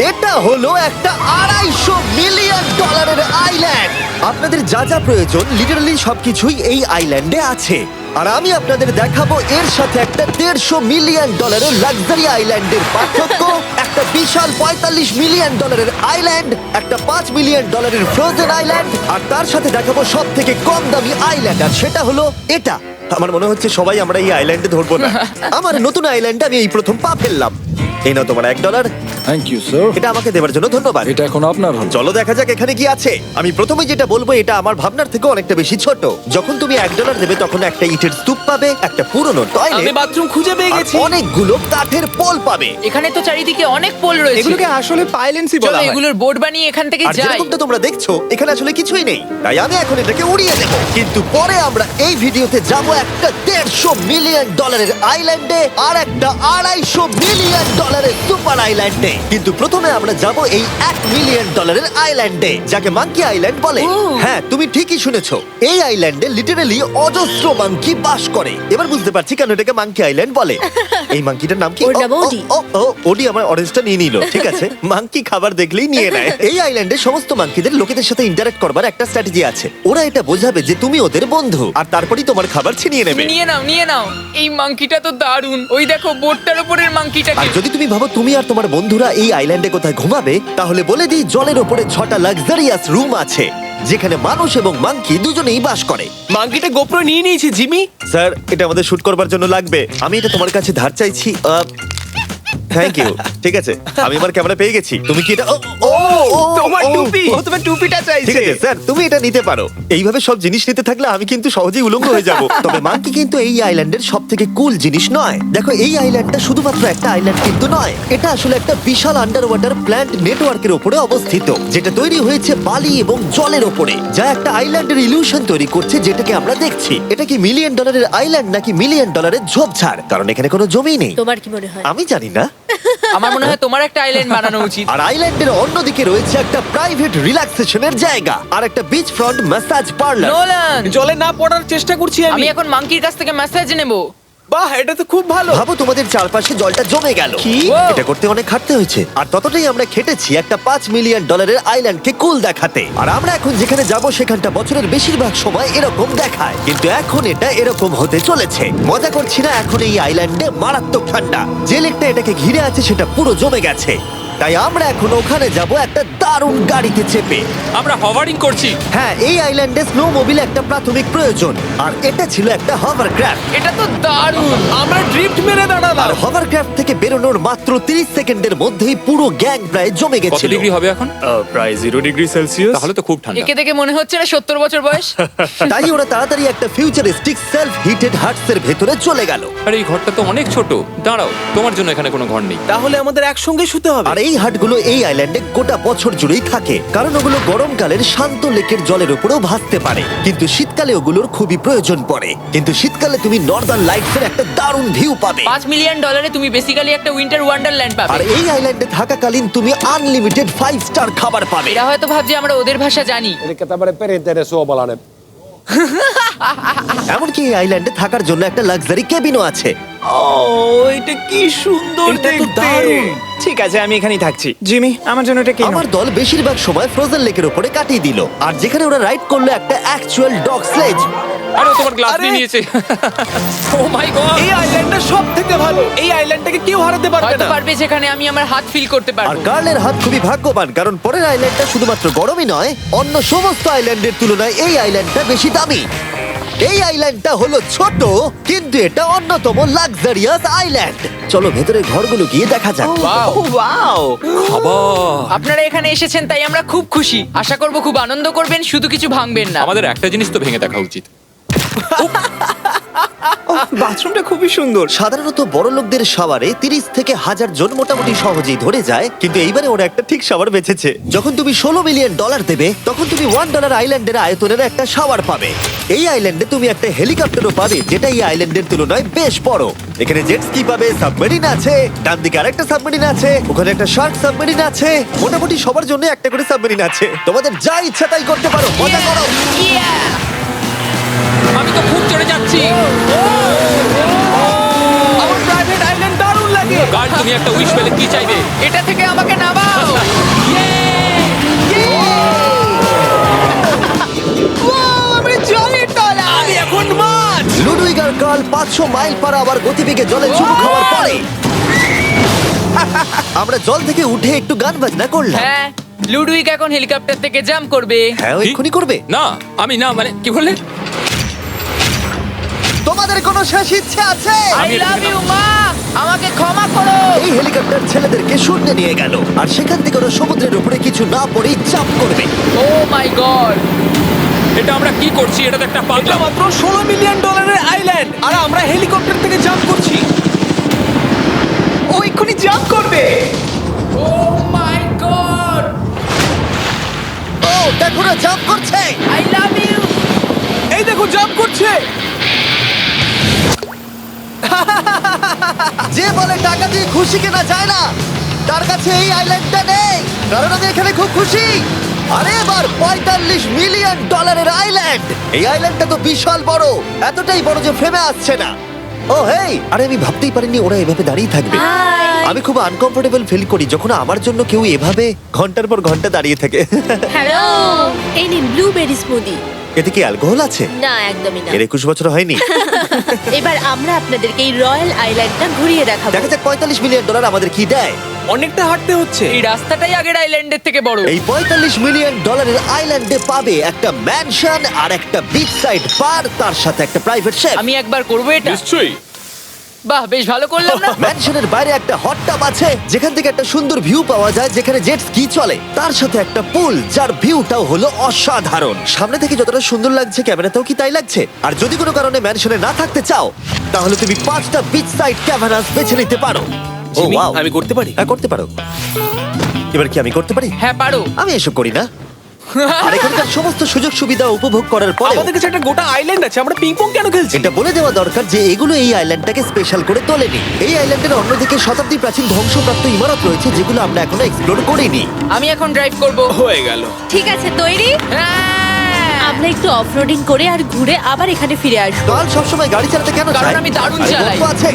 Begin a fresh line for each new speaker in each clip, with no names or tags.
এটা হলো একটা $250 মিলিয়ন আইল্যান্ড। আপনাদের যা যা প্রয়োজন লিটারালি সবকিছুই এই আইল্যান্ডে আছে। আর আমি আপনাদের দেখাবো এর সাথে একটা $150 মিলিয়ন লাক্সারি আইল্যান্ডের পার্থক্য। একটা বিশাল $45 মিলিয়ন আইল্যান্ড, একটা $5 মিলিয়ন ফ্রোজেন আইল্যান্ড, আর তার সাথে দেখাবো সব থেকে কম দামি আইল্যান্ড, আর সেটা হলো এটা। আমার মনে হচ্ছে সবাই আমরা এই আইল্যান্ডে ধরবো না। আমার নতুন আইল্যান্ডে আমি এই প্রথম পা ফেললাম। এই নাও তোমার $1।
Thank you sir.
এটা আমাকে দেওয়ার জন্য ধন্যবাদ।
এটা এখন আপনার হল।
চলো দেখা যাক এখানে কি আছে। আমি প্রথমে যেটা বলবো এটা আমার ভাবনার থেকে অনেকটা বেশি ছোট। যখন তুমি $1 দেবে তখন একটা ইটের স্তূপ পাবে, একটা পুরনো
আমি
টয়লেট,
বাথরুম খুঁজে পেয়ে গেছি।
অনেকগুলো কাঠের পোল পাবে।
এখানে তো চারিদিকে অনেক পোল রয়েছে।
এগুলোকে আসলে পাইলেন্সি
চলো
বলা হয়।
এগুলোর বোর্ড বানিয়ে এখান থেকে
আর
যাই।
যেরকমটা তোমরা দেখছো এখানে আসলে কিছুই নেই, তাই আমি এখন এটাকে উড়িয়ে দেব। কিন্তু পরে আমরা এই ভিডিওতে যাব একটা $150 মিলিয়ন আইল্যান্ডে আর একটা $250 মিলিয়ন সুপার আইল্যান্ডে। কিন্তু প্রথমে আমরা যাব এই $1 মিলিয়ন আইল্যান্ডে, যাকে মাঙ্কি আইল্যান্ড বলে। হ্যাঁ, তুমি ঠিকই শুনেছো, এই আইল্যান্ডে লিটারালি অজস্র মাঙ্কি বাস করে। এবার বুঝতে পারছি কেন এটাকে মাঙ্কি আইল্যান্ড বলে। এই মাঙ্কিটার নাম কি?
ওর নাম ওডি।
ওডি আমার অরেঞ্জটা নিয়ে নিল। ঠিক আছে, মাঙ্কি খাবার দেখলেই নিয়ে নেয়। এই আইল্যান্ডে সমস্ত মাঙ্কিদের লোকেদের সাথে ইন্টারঅ্যাক্ট করবার একটা স্ট্র্যাটেজি আছে। ওরা এটা বোঝাবে যে তুমি ওদের বন্ধু, আর তারপরেই তোমার খাবার ছিনিয়ে নেবে।
নিয়ে নাও নিয়ে নাও। এই মাংকিটা তো দারুণ। ওই দেখো বোর্ডটার উপরের মাংকিটাকে।
আর যদি তুমি ভাবো তুমি আর তোমার বন্ধুরা এই আইল্যান্ডে কোথায় ঘুমাবে, তাহলে বলে দিই জলের ওপরে 6টা লাক্সারিয়াস রুম আছে, যেখানে মানুষ এবং মাঙ্কি দুজনেই বাস করে।
মাঙ্কিটা গোপ্রো নিয়ে নিয়েছে জিমি।
স্যার, এটা আমাদের শুট করবার জন্য লাগবে। আমি এটা তোমার কাছে ধার চাইছি। Thank you. ঠিক আছে, আমি আমার ক্যামেরা পেয়ে গেছি। তুমি কি এটা?
তোমার টুপি। ও তোমার টুপিটা
ঠিক
চাইছে।
আছে স্যার, তুমি এটা নিতে পারো। এইভাবে সব জিনিস নিতে থাকলে আমি কিন্তু সহজেই উলঙ্গ হয়ে যাব। তবে মাঙ্কি কিন্তু এই আইল্যান্ডের সব থেকে কুল জিনিস নয়। দেখো, এই আইল্যান্ডটা শুধুমাত্র একটা আইল্যান্ড কিন্তু নয়, এটা আসলে একটা বিশাল আন্ডার ওয়াটার প্ল্যান্ট নেটওয়ার্কের উপরে অবস্থিত, যেটা তৈরি হয়েছে বালি এবং জলের উপরে, যা একটা আইল্যান্ডের ইলিউশন তৈরি করছে, যেটাকে আমরা দেখছি। এটা কি $1 মিলিয়ন আইল্যান্ড নাকি $1 মিলিয়ন ঝোপঝাড়? কারণ এখানে কোনো জমি নেই।
তোমার কি মনে হয়?
আমি জানি না।
আমার মনে হয় তোমার একটা আইল্যান্ড বানানো উচিত।
আর আইল্যান্ডের অন্যদিকে রয়েছে একটা প্রাইভেট রিল্যাক্সেশনের জায়গা আর একটা beach front massage parlour.
Nolan,
জলে না পড়ার চেষ্টা করছি
আমি
আমি।
এখন মাংকির কাছ থেকে মেসেজ নেব।
বাহ, এটা তো খুব ভালো।
ভাবো তোমাদের চারপাশে জলটা জমে গেল।
কি?
এটা করতে অনেক খাটতে হয়েছে, আর ততটাই আমরা খেটেছি একটা $5 মিলিয়ন আইল্যান্ডকে কুল দেখাতে। আর আমরা এখন যেখানে যাব সেখানটা বছরের বেশিরভাগ সময় এরকম দেখায়, কিন্তু এখন এটা এরকম হতে চলেছে। মজা করছি না, এখন এই আইল্যান্ডে মারাত্মক ঠান্ডা। যে লেকটা এটাকে ঘিরে আছে সেটা পুরো জমে গেছে, তাই আমরা এখন ওখানে যাব একটা দারুণ গাড়িতে চেপে।
আমরা হভারিং করছি।
হ্যাঁ, এই আইল্যান্ডে স্নো মোবিল একটা প্রাথমিক প্রয়োজন, আর এটা ছিল একটা হভারক্রাফট।
এটা তো দারুণ।
আমরা ড্রিফট মেরে
আর
দাঁড়ালাম।
হভারক্রাফট থেকে বেরোনোর মাত্র 30 সেকেন্ডের মধ্যেই পুরো গ্যাং প্রায় জমে
কত
গেছিল।
ডিগ্রি হবে এখন?
প্রায় 0 ডিগ্রি সেলসিয়াস।
তাহলে তো খুব ঠান্ডা।
একে দেখে মনে হচ্ছে না 70 বছর বয়স।
তাই ওরা তাড়াতাড়ি একটা ফিউচারিস্টিক সেলফ হিটেড হাটস এর ভেতরে চলে গেল।
আরে এই ঘরটা তো অনেক ছোট। দাঁড়াও, তোমার জন্য এখানে কোনো ঘর নেই।
তাহলে আমাদের একসঙ্গে শুতে হবে।
আর এই হাটগুলো এই আইল্যান্ডে গোটা বছর জুড়েই থাকে, কারণ ওগুলো গরমকালের শান্ত লেকের জলের উপরেও ভাসতে পারে, কিন্তু শীতকালে ওগুলোর খুবই প্রয়োজন পড়ে। কিন্তু শীতকালে তুমি নর্দার্ন লাইটস এর একটা দারুণ ভিউ পাবে।
$5 মিলিয়ন তুমি বেসিক্যালি একটা উইন্টার ওয়ান্ডারল্যান্ড
আর
পাবে।
এই আইল্যান্ডে থাকাকালীন তুমি আনলিমিটেড 5 স্টার খাবার পাবে।
এরা হয়তো ভাবছে আমরা ওদের ভাষা জানি।
Eli tämmöinen perinteinen suomalainen.
এমনকি এই আইল্যান্ডে থাকার জন্য একটা লাক্সারি কেবিনও আছে।
ও, এটা কি সুন্দর এটা তো দেখতে। দারুণ। ঠিক আছে, আমি এখানেই থাকছি। জিমি, আমার জন্য এটা কেন?
আমার দল বেশিরভাগ সময় ফ্রোজেন লেকের উপরে কাটিয়ে দিল, আর যেখানে ওরা রাইড করলো একটা অ্যাকচুয়াল ডগ স্লেজ।
আরে ও তোমার গ্লাস
আরে!
নিয়ে নিয়েছে। ও মাই গড।
এই আইল্যান্ডটা সব থেকে ভালো। এই আইল্যান্ডটাকে কেউ হারাতে পারবে
হয়তো
না।
পারবে, যেখানে আমি আমার হাত ফিল করতে
আর
পারবো।
কার্লের হাত খুবই ভাগ্যবান, কারণ পরের আইল্যান্ডটা শুধুমাত্র গরমই নয়, অন্য সমস্ত আইল্যান্ডের তুলনায় এই আইল্যান্ডটা বেশি দামি। এই আইল্যান্ডটা হলো ছোট, কিন্তু এটা অন্যতম লাক্সারিয়াস আইল্যান্ড। চলো ভেতরে ঘরগুলো গিয়ে দেখা যাক।
ও ওয়াও।
খাবার।
আপনারা এখানে এসেছেন তাই আমরা খুব খুশি। আশা করব খুব আনন্দ করবেন, শুধু কিছু ভাঙবেন না।
আমাদের একটা জিনিস তো ভেঙে দেখা উচিত।
বাথরুমটা খুবই সুন্দর।
সাধারণত বড় লোকদের শাওয়ারে 30 থেকে 1000 জন মোটামুটি সহজেই ধরে যায়, কিন্তু এইবারে ওরা একটা ঠিক শাওয়ার বেঁচেছে। যখন তুমি $16 মিলিয়ন দেবে, তখন তুমি $1 আইল্যান্ডের আয়তনের একটা শাওয়ার পাবে। এই আইল্যান্ডে তুমি একটা হেলিকপ্টারও পাবে, যেটা এই আইল্যান্ডের তুলনায় বেশ বড়। এখানে জেট স্কি পাবে, সাবমেরিন আছে, ডান দিকে আরেকটা সাবমেরিন আছে, ওখানে একটা শার্ক সাবমেরিন আছে। মোটামুটি সবার জন্য একটা করে সাবমেরিন আছে। তোমাদের যা ইচ্ছা তাই করতে পারো, মজা করো।
আমি তো খুব চড়ে যাচ্ছি।
আমার প্রাইভেট আইল্যান্ড দারুণ লাগে।
কাল তুমি একটা উইশ পেলে কি চাইবে?
এটা থেকে আমাকে নামাও।
500 মাইল পার আওয়ার গতিবেগে জলে চুমু খাওয়ার পরে আমরা জল থেকে উঠে একটু গান বাজনা করলাম।
হ্যাঁ লুডুইক এখন হেলিকপ্টার থেকে জাম্প করবে।
হ্যাঁ ও এক্ষুনি করবে।
না আমি না মানে কি বললে?
তোমাদের কোনো শেষ ইচ্ছে আছে?
আই লাভ ইউ মা, আমাকে ক্ষমা করো।
এই হেলিকপ্টার ছেলেদেরকে শূন্যে নিয়ে গেল আর সেখান থেকে ওরা সমুদ্রের উপরে কিছু না পড়েই জাম্প করবে।
ও মাই গড,
এটা আমরা কি করছি? এটা তো একটা
এটা
পাগলা।
মাত্র $16 মিলিয়ন আইল্যান্ড আর আমরা হেলিকপ্টার থেকে জাম্প করছি। ও এক্ষুনি জাম্প করবে।
ও মাই গড,
ও দেখো না জাম্প করছে।
I love you.
এই দেখো জাম্প করছে।
যে বলে টাকা দিয়ে খুশি কেনা যায় না, তার কাছে এই আইল্যান্ডটা নেই। কারণ আমি এখানে খুব খুশি। আরে এবার $45 মিলিয়ন আইল্যান্ড। এই আইল্যান্ডটা তো বিশাল বড়, এতটাই বড় যে ফ্রেমে আসছে না। ও হেই, আরে আমি ভাবতেই পারিনি ওরা এভাবে দাঁড়িয়ে থাকবে। আমি খুব আনকমফোর্টেবল ফিল করি যখন আমার জন্য কেউ এভাবে ঘন্টার পর ঘন্টা দাঁড়িয়ে থাকে।
হ্যালো, এই নিন ব্লুবেরি স্মুদি।
এতে কি অ্যালকোহল আছে?
না, একদমই না।
এর 21 বছর হয়নি।
এবার আমরা আপনাদেরকে এই রয়্যাল আইল্যান্ডটা ঘুরিয়ে দেখাবো।
দেখা যাক $45 মিলিয়ন আমাদের কি দেয়।
অনেকটা হাঁটতে হচ্ছে।
এই রাস্তাটাই আগের আইল্যান্ডের থেকে বড়।
এই $45 মিলিয়ন আইল্যান্ডে পাবে একটা ম্যানশন আর একটা বিচ সাইড বার, তার সাথে একটা প্রাইভেট শেফ।
আমি একবার করবো এটা।
নিশ্চয়ই।
বাহ, বেশ ভালো করলাম না?
ম্যানশনের বাইরে একটা হট টাব আছে যেখান থেকে একটা সুন্দর ভিউ পাওয়া যায়, যেখানে জেট স্কি চলে। তার সাথে একটা পুল যার ভিউটাও হলো অসাধারণ। সামনে থেকে যতটা সুন্দর লাগছে ক্যামেরাতেও কি তাই লাগছে। আর যদি কোনো কারণে ম্যানশনে না থাকতে চাও তাহলে তুমি 5টা বিচ সাইড ক্যামেরাস বেছে নিতে পারো। ও
জিমি,
ওয়াও,
আমি করতে পারি?
হ্যাঁ করতে পারো। এবার কি আমি করতে পারি?
হ্যাঁ পারো।
আমি এসব করি না। আর এখানকার সমস্ত সুযোগ সুবিধা উপভোগ করার পরে
আমাদের কাছে একটা গোটা আইল্যান্ড আছে, আমরা পিং পং কেন খেলছি?
এটা বলে দেওয়া দরকার যে এগুলো এই আইল্যান্ডটাকে স্পেশাল করে তোলেনি। এই আইল্যান্ডের অন্যদিকে শতাব্দী প্রাচীন ধ্বংসপ্রাপ্ত ইমারত রয়েছে যেগুলো আমরা এখনো এক্সপ্লোর করিনি।
আমি এখন ড্রাইভ করব।
হয়ে গেল।
ঠিক আছে, তৈরি?
হ্যাঁ।
আমরা একটু অফরোডিং করে আর ঘুরে আবার এখানে ফিরে আসবো।
কাল সবসময় গাড়ি চালাতে কেন
কারণ
চায়?
আমি দারুণ
আরে
চালাই।
গল্প আছে।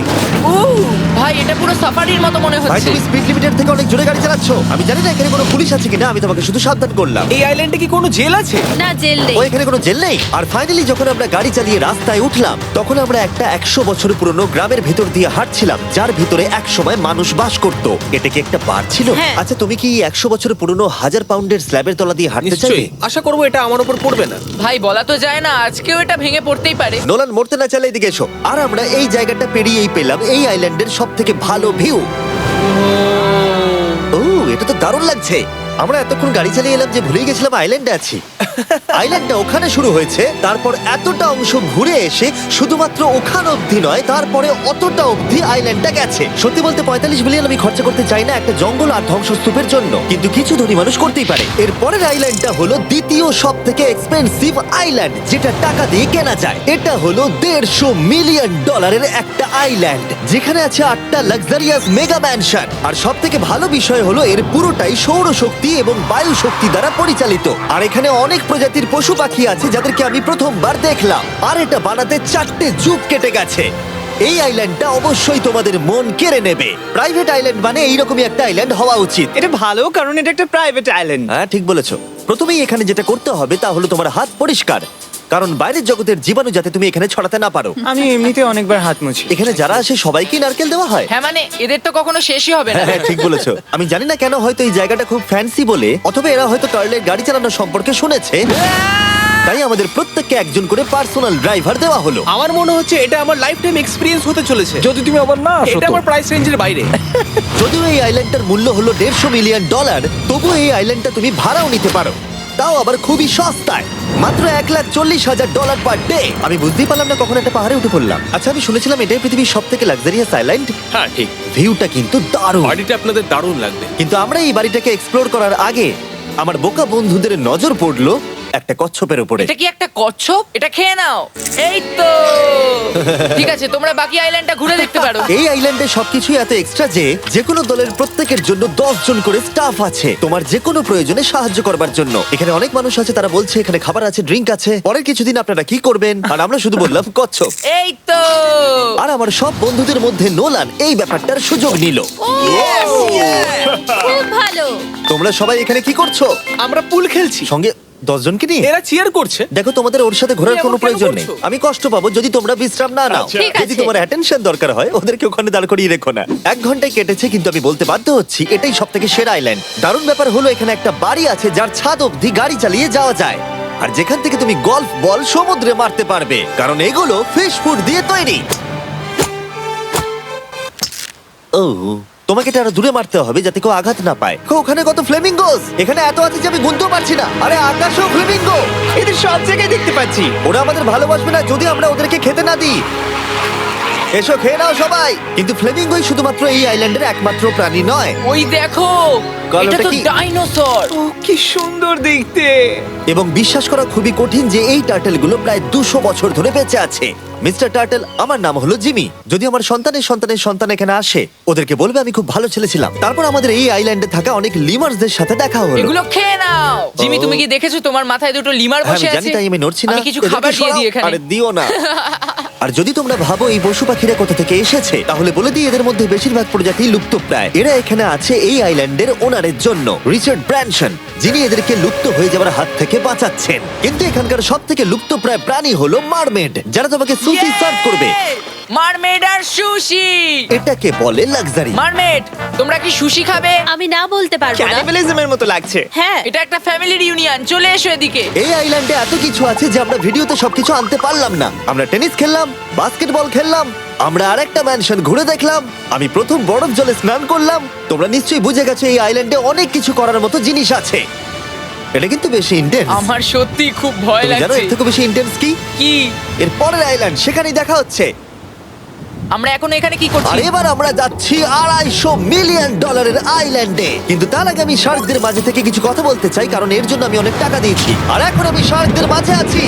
ভাই এটা পুরো সাফারির মতো মনে
ভাই
হচ্ছে।
তুমি স্পিড লিমিটের থেকে অনেক জোরে গাড়ি চালাচ্ছ। আমি জানি না এখানে কোনো পুলিশ আছে কিনা, আমি তোমাকে শুধু সাবধান করলাম।
এই আইল্যান্ডে কি কোনো জেল আছে?
না, জেল নেই।
ও এখানে কোনো জেল নেই। আর ফাইনালি যখন আমরা গাড়ি চালিয়ে রাস্তায় উঠলাম তখন আমরা একটা 100 বছর পুরনো গ্রামের ভেতর দিয়ে হাঁটছিলাম যার ভিতরে এক সময় মানুষ বাস করত। এটা কি একটা বার ছিল?
হ্যাঁ।
আচ্ছা তুমি কি 100 বছর পুরনো 1000 পাউন্ডের স্ল্যাবের তলা দিয়ে হাঁটতে চাইবে?
নিশ্চয়ই। আশা করবো এটা আমার উপর পড়বে না।
ভাই বলা তো যায় না, আজকেও এটা ভেঙে পড়তেই পারে।
নোলান মরতে না চাইলে এদিকে এসো। আর আমরা এই জায়গাটা পেরিয়েই পেলাম এই আইল্যান্ডের সব থেকে ভালো ভিউ। ও এটা তো দারুণ লাগছে। আমরা এতক্ষণ গাড়ি চালিয়ে এলাম যে ভুলেই গেছিলাম আইল্যান্ডে আছি। আইল্যান্ডটা ওখানে শুরু হয়েছে, তারপর এতটা অংশ ঘুরে এসে শুধুমাত্র ওখান অবধি নয়, তারপরে অতটা অবধি আইল্যান্ডটা গেছে। সত্যি বলতে 45 মিলিয়ন আমি খরচা করতে চাই না একটা জঙ্গল আর ধ্বংসস্তূপের জন্য, কিন্তু কিছু ধনী মানুষ করতেই পারে। এর পরের আইল্যান্ডটা হলো দ্বিতীয় সব থেকে এক্সপেন্সিভ আইল্যান্ড, যেটা টাকা দিয়ে কেনা যায়। এটা হলো $150 মিলিয়ন একটা আইল্যান্ড যেখানে আছে 8টা লাক্সারিয়াস মেগা ম্যানশন। আর সব থেকে ভালো বিষয় হলো এর পুরোটাই সৌরশক্তি এবং বায়ু শক্তি দ্বারা পরিচালিত। আর এখানে অনেক প্রজাতির পশু পাখি আছে যাদেরকে আমি প্রথমবার দেখলাম। আর এটা বানাতে 4টে যুগ কেটে গেছে। এই আইল্যান্ডটা অবশ্যই তোমাদের মন কেড়ে নেবে। প্রাইভেট আইল্যান্ড মানে এইরকমই একটা আইল্যান্ড হওয়া উচিত।
এটা ভালো কারণ এটা একটা প্রাইভেট আইল্যান্ড।
হ্যাঁ ঠিক বলেছো। প্রথমেই এখানে যেটা করতে হবে তা হলো তোমার হাত পরিষ্কার, কারণ বাইরের জগতের জীবাণু যাতে তুমি এখানে ছড়াতে না পারো।
আমি এমনিতে অনেকবার হাত মুছি।
এখানে যারা আসে সবাইকেই নারকেল দেওয়া হয়।
হ্যাঁ মানে এদের তো কখনো শেষই হবে না।
হ্যাঁ ঠিক বলেছো। আমি জানি না কেন, হয়তো এই জায়গাটা খুব ফ্যান্সি বলে, অথবা এরা হয়তো কার্লের গাড়ি চালানো সম্পর্কে শুনেছে, তাই আমাদের প্রত্যেককে একজন করে পার্সোনাল ড্রাইভার দেওয়া হলো।
আমার মনে হচ্ছে এটা আমার লাইফ টাইম এক্সপিরিয়েন্স হতে চলেছে।
যদি তুমি আবার না আসো
এটা
তো।
আমার প্রাইস রেঞ্জের বাইরে।
যদিও এই আইল্যান্ডটার মূল্য হলো $150 মিলিয়ন, তবুও এই আইল্যান্ডটা তুমি ভাড়াও নিতে পারো, তাও আবার খুবই সস্তায়, মাত্র $1,40,000 পার ডে। আমি বুঝতেই পারলাম না কখন একটা পাহাড়ে উঠে পড়লাম। আচ্ছা আমি শুনেছিলাম এটাই পৃথিবীর সব থেকে লাক্সারিয়াস আইল্যান্ড।
হ্যাঁ ঠিক।
ভিউটা কিন্তু দারুণ।
বাড়িটা আপনাদের দারুণ লাগবে।
কিন্তু আমরা এই বাড়িটাকে এক্সপ্লোর করার আগে আমার বোকা বন্ধুদের নজর পড়লো একটা কচ্ছপের উপরে।
এটা কি একটা কচ্ছপ? এটা খেয়ে নাও। এই তো ঠিক আছে, তোমরা বাকি আইল্যান্ডটা ঘুরে দেখতে পারো।
এই আইল্যান্ডে সবকিছুই এত এক্সট্রা যে কোনো দলের প্রত্যেকের জন্য 10 জন করে স্টাফ আছে তোমার যে কোনো প্রয়োজনে সাহায্য করবার জন্য। এখানে অনেক মানুষ আছে, তারা বলছে এখানে খাবার আছে, ড্রিঙ্ক আছে, পরের কিছুদিন আপনারা কি করবেন, আর আমরা শুধু বললাম কচ্ছপ।
এই তো
আর আমার সব বন্ধুদের মধ্যে নোলান এই ব্যাপারটার সুযোগ নিল।
খুব ভালো।
তোমরা সবাই এখানে কি করছো?
আমরা পুল খেলছি।
সঙ্গে 10 জনকে নিয়ে
এরা চিয়ার করছে।
দেখো তোমাদের ওর সাথে ঘোরার
তুমি
কোনো
এমন কেন
প্রয়োজন নেই।
করছো?
আমি কষ্ট পাবো যদি তোমরা বিশ্রাম না নাও।
ঠিক
যদি
আছে।
তোমার অ্যাটেনশন দরকার হয় ওদেরকে ওখানে দাঁড় করিয়ে রেখো না। 1 ঘন্টায় কেটেছে কিন্তু আমি বলতে বাধ্য হচ্ছি এটাই সব থেকে সেরা আইল্যান্ড। দারুণ ব্যাপার হলো এখানে একটা বাড়ি আছে যার ছাদ অবধি গাড়ি চালিয়ে যাওয়া যায়, আর যেখান থেকে তুমি গলফ বল সমুদ্রে মারতে পারবে, কারণ এগুলো ফিশ ফুড দিয়ে তৈরি। ও, তোমাকে এটা আরো দূরে মারতে হবে যাতে কেউ আঘাত না পায়। ওখানে কত ফ্লেমিঙ্গোস! এখানে এত আছে যে আমি গুনতেও পারছি না। আরে আকাশও ফ্লেমিঙ্গো!
এদের সব জায়গায় দেখতে পাচ্ছি।
ওরা আমাদের ভালোবাসবে না যদি আমরা ওদেরকে খেতে না দিই। এসো খেয়ে নাও সবাই। কিন্তু ফ্লেমিঙ্গোই শুধুমাত্র এই আইল্যান্ডের একমাত্র প্রাণী নয়।
ওই দেখো,
কালোটা
এটা তো
কি?
ডাইনোসর।
ও কি সুন্দর দেখতে।
এবং বিশ্বাস করা খুবই কঠিন যে এই টার্টেলগুলো প্রায় 200 বছর ধরে বেঁচে আছে। মিস্টার টার্টেল, আমার নাম হলো জিমি। যদি আমার সন্তানের সন্তানের সন্তান এখানে আসে ওদেরকে বলবে আমি খুব ভালো ছেলে ছিলাম। তারপর আমাদের এই আইল্যান্ডে থাকা অনেক লিমার্সদের সাথে দেখা হলো।
এগুলো খেয়ে নাও। জিমি, তুমি কি দেখেছো তোমার মাথায় দুটো লিমার
হ্যাঁ,
বসে
আমি জানি,
আছে?
তাই আমি নড়ছি না।
আমি কিছু
এদেরকে
খাবার দিয়ে
সরাও।
দিই এখানে।
আরে দিও না। আর যদি তোমরা ভাবো এই পশু পাখিরা কোথা থেকে এসেছে তাহলে বলে দিই এদের মধ্যে বেশিরভাগ প্রজাতি লুপ্তপ্রায়। এরা এখানে আছে এই আইল্যান্ডের ওনারের জন্য, রিচার্ড ব্র্যানসন, যিনি এদেরকে লুপ্ত হয়ে যাওয়ার হাত থেকে বাঁচাচ্ছেন। কিন্তু এখানকার সব থেকে লুপ্তপ্রায় প্রাণী হলো মারমেড, যারা তোমাকে সুশি সার্ভ করবে।
মারমেড আর সুশি।
এটাকে বলে লাক্সারি।
মারমেড, তোমরা কি সুশি খাবে?
আমি না বলতে পারবো না।
ক্যানিবালিজমের মতো লাগছে।
হ্যাঁ,
এটা একটা ফ্যামিলি রিউনিয়ন, চলে এসো এদিকে।
এই আইল্যান্ডে এত কিছু আছে যে আমরা ভিডিওতে সবকিছু আনতে পারলাম না। আমরা টেনিস খেললাম, বাস্কেটবল খেললাম, আমরা আরেকটা ম্যানশন ঘুরে দেখলাম, আমি প্রথম বরফ জলে স্নান করলাম। তোমরা নিশ্চয়ই বুঝে গেছো এই আইল্যান্ডে অনেক কিছু করার মতো জিনিস আছে। এটা কিন্তু বেশি ইন্টেন্স।
আমার সত্যি খুব ভয়
তুমি জানো
লাগছে।
এর থেকে বেশি ইন্টেন্স কি?
কি?
এর পরের আইল্যান্ড, সেখানেই দেখা হচ্ছে।
আমরা এখন এখানে কি
আর
করছি?
এবার আমরা যাচ্ছি $250 মিলিয়ন আইল্যান্ডে। কিন্তু তার আগে আমি শার্কদের মাঝে থেকে কিছু কথা বলতে চাই, কারণ এর জন্য আমি অনেক টাকা দিয়েছি। আর এখন আমি শার্কদের মাঝে আছি।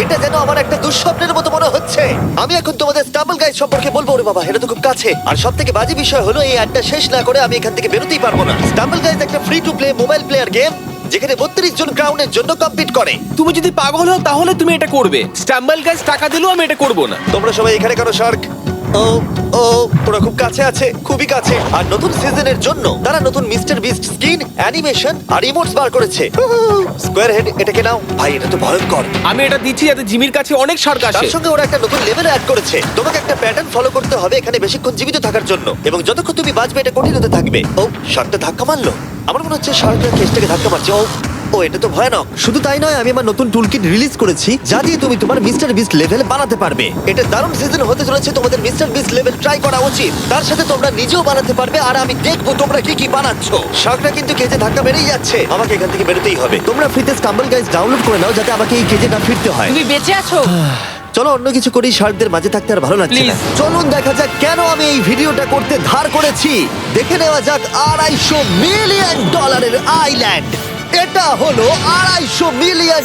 এটা যেন আমার একটা দুঃস্বপ্নের মতো মনে হচ্ছে। আমি এখন তোমাদের স্টাম্বল গাইড সম্পর্কে বলবো। ওরে বাবা, এটা তো খুব কাছে। আর সব থেকে বাজে বিষয় হলো এই অ্যাডটা শেষ না করে আমি এখান থেকে বেরোতেই পারবো না। স্টাম্বল গাইড একটা free to play mobile player game যেখানে 32 জন ক্রাউনের জন্য কম্পিট করে।
তুমি যদি পাগল হও তাহলে তুমি এটা করবে। স্ট্যাম্বল গাইজ টাকা দিলেও আমি এটা করব না।
তোমরা সবাই এখানে কেন শার্ক? ও ও, ওরা খুব কাছে আছে, খুবই কাছে। আর নতুন সিজনের জন্য তারা নতুন মিস্টার বিস্ট স্কিন, অ্যানিমেশন আর ইমোটস বার করেছে। স্কোয়ার হেড, এটাকে নাও ভাই, এটা তো ভয়ঙ্কর।
আমি এটা দিচ্ছি যাতে জিমির কাছে অনেক শার্ক আসে।
তার সঙ্গে ওরা একটা নতুন লেভেল অ্যাড করেছে। তোমাকে একটা প্যাটার্ন ফলো করতে হবে এখানে বেশিক্ষণ জীবিত থাকার জন্য, এবং যতক্ষণ তুমি বাঁচবে এটা কঠিন হতে থাকবে। ও, শার্কটা ধাক্কা মারলো। আমার মনে হচ্ছে শার্কটা কেসটাকে ধাক্কা মারছে। ও, এটা তো ভয়ানক। শুধু তাই নয়, আমি আমার নতুন টুলকিট রিলিজ করেছি যা দিয়ে তুমি তোমার মিস্টার বিস্ট লেভেল বানাতে পারবে। এটা দারুণ সিজন হতে চলেছে, তোমাদের মিস্টার বিস্ট লেভেল ট্রাই করা উচিত। তার সাথে তোমরা নিজেও বানাতে পারবে, আর আমি দেখবো তোমরা কি কি বানাচ্ছো। শার্কটা কিন্তু কেজে ধাক্কা মেরেই যাচ্ছে, আমাকে এখান থেকে বেরোতেই হবে। তোমরা ফ্রিতে স্টাম্বল গাইজ ডাউনলোড করে নাও যাতে আমাকে এই কেজে না ফিরতে হয়।
তুমি বেঁচে আছো?
চলো অন্য কিছু করি, শার্কদের মাঝে থাকতে আর ভালো লাগছে না।
Please.
চলুন দেখা যাক কেন আমি এই ভিডিওটা করতে ধার করেছি। দেখে নেওয়া যাক $250 মিলিয়ন আইল্যান্ড। এটা হলো $250 মিলিয়ন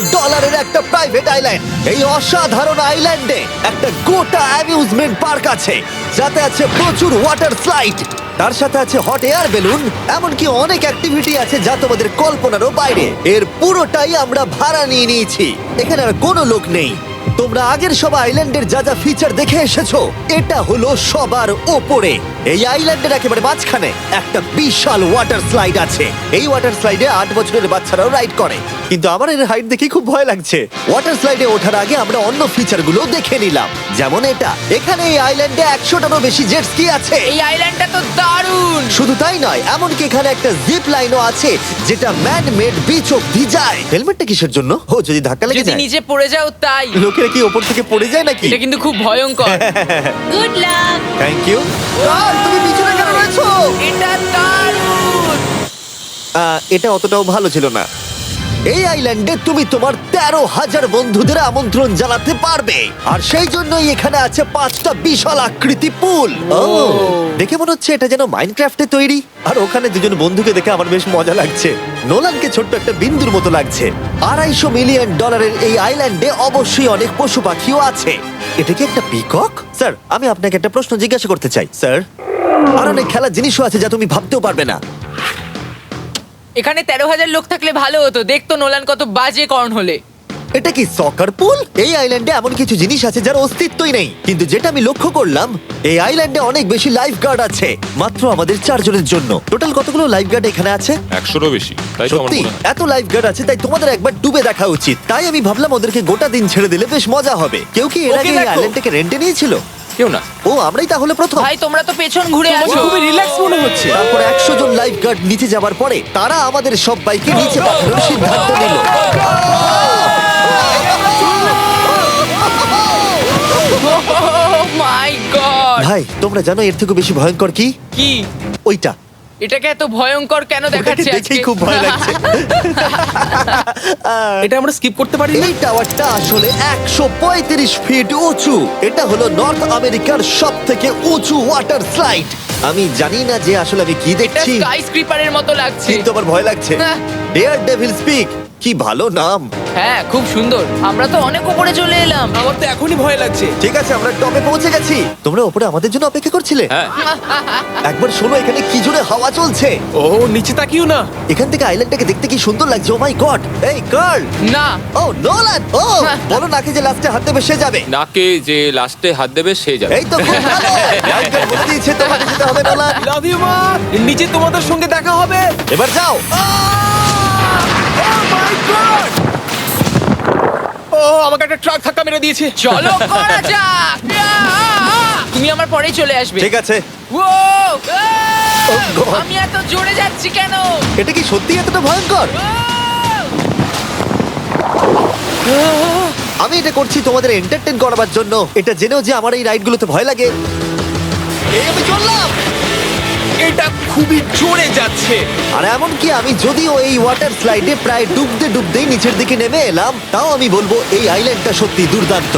একটা প্রাইভেট আইল্যান্ড। এই অসাধারণ আইল্যান্ডে একটা গোটা অ্যামিউজমেন্ট পার্ক আছে, যাতে আছে প্রচুর ওয়াটার স্লাইড, তার সাথে আছে হট এয়ার বেলুন, এমনকি অনেক অ্যাক্টিভিটি আছে যা তোমাদের কল্পনারও বাইরে। এর পুরোটাই আমরা ভাড়া নিয়ে নিয়েছি। এখানে আর কোনো লোক নেই। তোমরা আগের সব আইল্যান্ডের যা যা ফিচার দেখে এসেছো, এটা হলো সবার ওপরে। এই আইল্যান্ডের একেবারে মাঝখানে একটা বিশাল ওয়াটার স্লাইড আছে। এই ওয়াটার স্লাইডে 8 বছরের বাচ্চারাও রাইড করে, কিন্তু আমার এর হাইট দেখে খুব ভয় লাগছে। ওয়াটার স্লাইডে ওঠার আগে আমরা অন্য ফিচারগুলো দেখে নিলাম, যেমন এটা। এখানে এই আইল্যান্ডে 100টারও বেশি জেট স্কি আছে।
এই আইল্যান্ডটা তো দারুণ।
শুধু তাই নয়, এমনকি এখানে একটা জিপ লাইনও আছে যেটা ম্যান মেড বিচ অব্দি যায়। হেলমেটটা কিসের জন্য? ও, যদি ধাক্কা লেগে
যদি
যায়।
নিচে পড়ে যাও তাই।
লোকেরা কি ওপর থেকে পড়ে যায় নাকি?
এটা কিন্তু খুব ভয়ঙ্কর।
Good luck.
Thank you. তুমি পিছনে কেন রয়েছো?
এটা দারুণ।
এটা অতটাও ভালো ছিল না। এই আইল্যান্ডে তুমি তোমার 13,000 বন্ধুদের আমন্ত্রণ জানাতে পারবে, আর সেই জন্যই এখানে আছে 5টা বিশাল আকৃতি পুল। দেখে মনে হচ্ছে এটা যেন মাইনক্রাফটে তৈরি। আর ওখানে দুজন বন্ধুকে দেখে আমার বেশ মজা লাগছে। নোলানকে ছোট্ট একটা বিন্দুর মতো লাগছে। $250 মিলিয়ন এই আইল্যান্ডে অবশ্যই অনেক পশু পাখিও আছে। এটা কি একটা পিকক? স্যার, আমি আপনাকে একটা প্রশ্ন জিজ্ঞাসা করতে চাই। স্যার, আর অনেক খেলার জিনিসও আছে যা তুমি ভাবতেও পারবে না।
এখানে 13,000 লোক থাকলে ভালো হতো, দেখতো নোলান কত বাজে কর্ন হলে।
এটা কি সকার পুল? এই আইল্যান্ডে এমন কিছু জিনিস আছে যার অস্তিত্বই নেই, কিন্তু যেটা আমি লক্ষ্য করলাম এই আইল্যান্ডে অনেক বেশি লাইফ গার্ড আছে, মাত্র আমাদের 4 জনের জন্য। টোটাল কতগুলো লাইফ গার্ড এখানে আছে?
100-এরও বেশি, তাই তো আমার
সত্যি
মনে হয়।
এত লাইফ গার্ড আছে, তাই তোমাদের একবার ডুবে দেখা উচিত। তাই আমি ভাবলাম ওদেরকে গোটা দিন ছেড়ে দিলে বেশ মজা হবে। কেউ কি এর
ওকে
আগে এই
দেখো।
আইল্যান্ডটাকে রেন্টে নিয়েছিল?
কেউ না।
ও, আমরাই তাহলে প্রথম।
ভাই তোমরা তো পেছন ঘুরে
তোমাকে
আছো।
খুবই রিল্যাক্স মনে হচ্ছে।
তারপর 100 জন লাইফ গার্ড নিচে যাবার পরে তারা আমাদের সবাইকে নিচে পাঠানোর সিদ্ধান্ত নিল।
মাই গড,
ভাই, তোমরা জানো এর থেকে বেশি ভয়ঙ্কর কি?
কি
ওইটা।
এটাকে এত ভয়ঙ্কর কেন
ওটাকে
দেখাচ্ছে আজকে?
দেখেই খুব ভয় লাগছে।
এটা আমরা স্কিপ করতে পারি না?
এই টাওয়ারটা আসলে 135 ফিট উঁচু। এটা হলো নর্থ আমেরিকার সবথেকে উঁচু ওয়াটার স্লাইড। আমি জানি না যে আসলে আমি কি
এটা
দেখছি,
স্কাই স্ক্রিপারের মতো লাগছে।
কিন্তু আমার ভয় লাগছে।
হ্যাঁ।
ডেয়ার ডেভিল স্পিক, কি ভালো নাম।
হ্যাঁ খুব সুন্দর, আমরা তো অনেক উপরে চলে এলাম।
আমার তো এখনই ভয় লাগছে।
ঠিক আছে, আমরা টপে পৌঁছে গেছি। তোমরা উপরে আমাদের জন্য অপেক্ষা করছিলে?
হ্যাঁ,
একবার শোনো, এখানে কি জোরে হাওয়া চলছে।
ও নিচে তাকিও না।
এখান থেকে আইল্যান্ডটাকে দেখতে কি সুন্দর লাগছে। ও মাই গড। এই গার্ল।
না
ও নোলান। ও বলো নাকি যে লাস্টে হাত দেবে সে যাবে।
নাকে যে লাস্টে হাত দেবে সে যাবে।
এই তো খুব ভালো। রাইডার বলে দিয়েছে তোমাকে যেতে হবে নোলান।
লাভ ইউ মা। নিচে তোমাদের সঙ্গে দেখা হবে।
এবার যাও।
ও আমাকে একটা ট্রাক ধাক্কা মেরে দিয়েছে।
চলো করা যাক। তুমি আমার পরেই চলে আসবে।
ঠিক আছে।
ও
God!
আমি এত জোরে যাচ্ছি কেন?
এটা কি সত্যি এতটা ভয়ঙ্কর? আমি এটা করছি তোমাদের এন্টারটেইন করার জন্য, এটা জেনেও যে আমার এই রাইডগুলোতে ভয় লাগে। এই আমি চললাম।
এটা খুবই জোরে যাচ্ছে।
আর এমনকি আমি যদিও এই ওয়াটার স্লাইডে প্রায় ডুবতেই নিচের দিকে নেমে এলাম, তাও আমি বলবো এই আইল্যান্ডটা সত্যি দুর্দান্ত।